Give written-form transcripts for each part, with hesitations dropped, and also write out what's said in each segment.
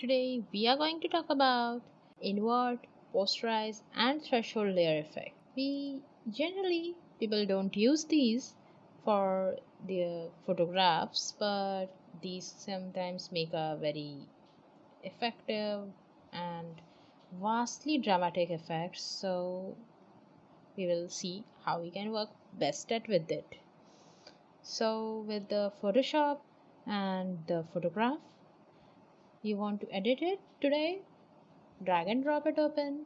Today we are going to talk about invert, posterize and threshold layer effect. We generally people don't use these for their photographs, but these sometimes make a very effective and vastly dramatic effect. So we will see how we can work best at with it. So with the Photoshop and the photograph, you want to edit it today, drag and drop it open,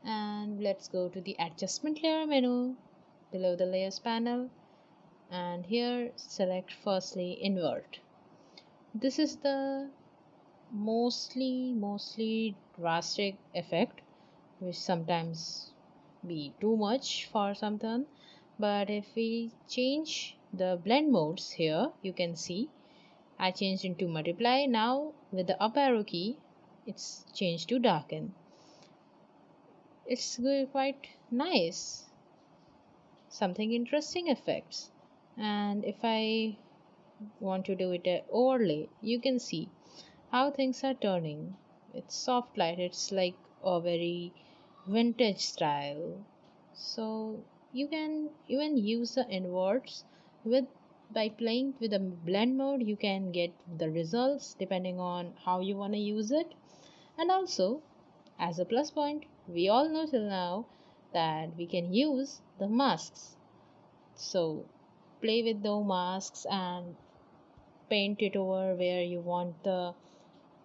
and let's go to the adjustment layer menu below the layers panel, and here select firstly invert. This is the mostly drastic effect which sometimes be too much for something, but if we change the blend modes here, you can see I changed into multiply. Now with the up arrow key it's changed to darken. It's quite nice, something interesting effects. And if I want to do it a overlay, you can see how things are turning. It's soft light, it's like a very vintage style. So you can even use the inverts with by playing with the blend mode. You can get the results depending on how you want to use it. And also, as a plus point, we all know till now that we can use the masks. So play with the masks and paint it over where you want the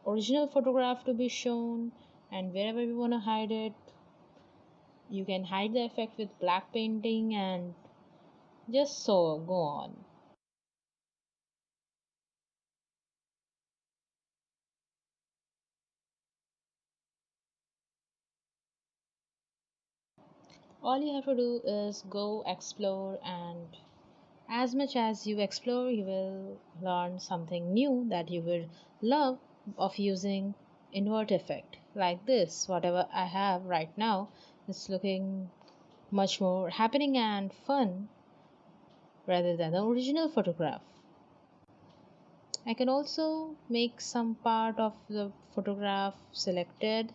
original photograph to be shown, and wherever you want to hide it, you can hide the effect with black painting, and just so go on. All you have to do is go explore, and as much as you explore, you will learn something new that you will love of using invert effect like this. Whatever I have right now is looking much more happening and fun rather than the original photograph. I can also make some part of the photograph selected.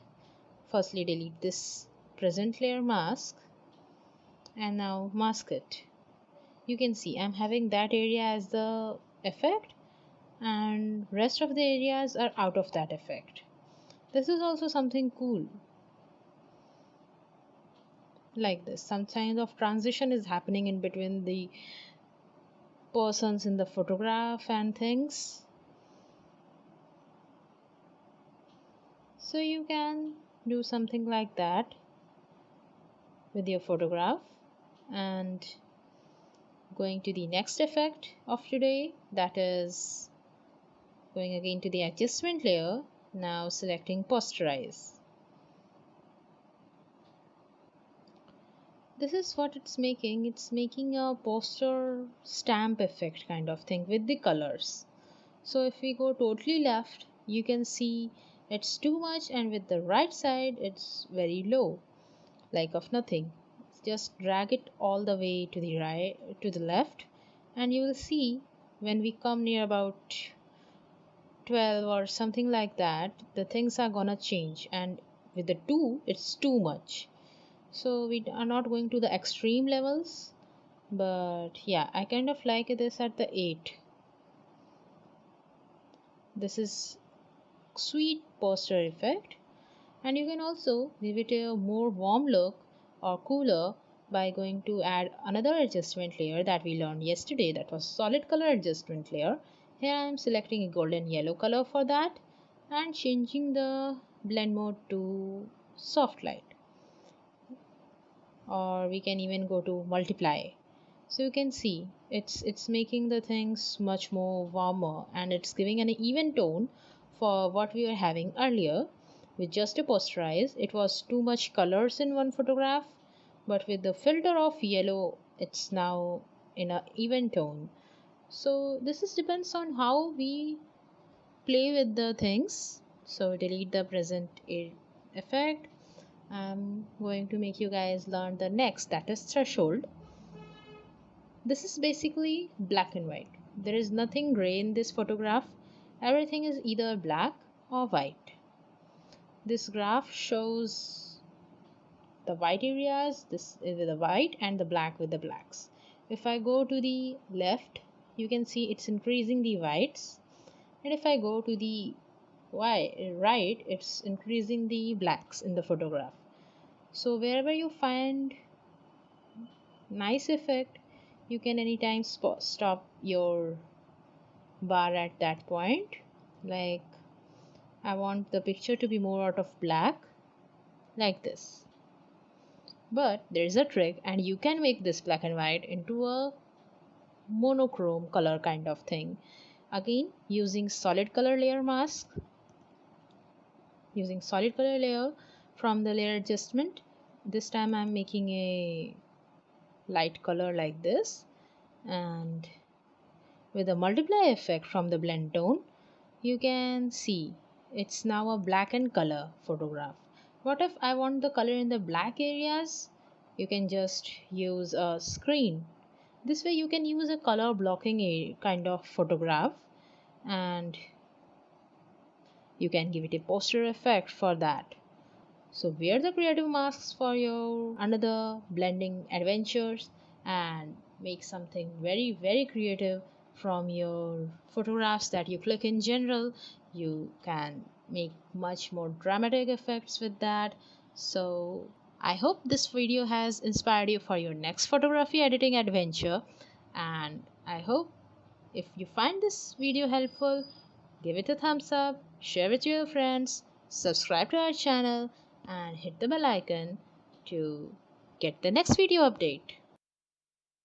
Firstly, delete this present layer mask and now mask it. You can see I'm having that area as the effect, and rest of the areas are out of that effect. This is also something cool, like this some kind of transition is happening in between the persons in the photograph and things. So you can do something like that with your photograph. And going to the next effect of today, that is going again to the adjustment layer, now selecting posterize. This is what it's making a poster stamp effect kind of thing with the colors. So if we go totally left, you can see it's too much, and with the right side it's very low, like of nothing. Just drag it all the way to the right, to the left, and you will see when we come near about 12 or something like that, the things are gonna change, and with the 2 it's too much. So we are not going to the extreme levels, but yeah, I kind of like this at the 8. This is sweet poster effect, and you can also give it a more warm look or cooler by going to add another adjustment layer that we learned yesterday, that was solid color adjustment layer. Here I am selecting a golden yellow color for that and changing the blend mode to soft light, or we can even go to multiply. So you can see it's making the things much more warmer, and it's giving an even tone for what we were having earlier. With just a posterize, it was too much colors in one photograph, but with the filter of yellow it's now in a even tone. So this is depends on how we play with the things. So delete the present effect. I'm going to make you guys learn the next, that is threshold. This is basically black and white. There is nothing gray in this photograph. Everything is either black or white. This graph shows the white areas, this is with the white, and the black with the blacks. If I go to the left, you can see it's increasing the whites, and if I go to the right, it's increasing the blacks in the photograph. So wherever you find nice effect, you can anytime stop your bar at that point. Like, I want the picture to be more out of black, like this. But there's a trick, and you can make this black and white into a monochrome color kind of thing. Again, using solid color layer mask, using solid color layer from the layer adjustment. This time I'm making a light color like this, and with a multiply effect from the blend tone, you can see it's now a black and color photograph. What if I want the color in the black areas? You can just use a screen. This way you can use a color blocking a kind of photograph, and you can give it a poster effect for that. So wear the creative masks for your another blending adventures, and make something very creative from your photographs that you click in general. You can make much more dramatic effects with that. So I hope this video has inspired you for your next photography editing adventure, and I hope if you find this video helpful, give it a thumbs up, share with your friends, subscribe to our channel, and hit the bell icon to get the next video update.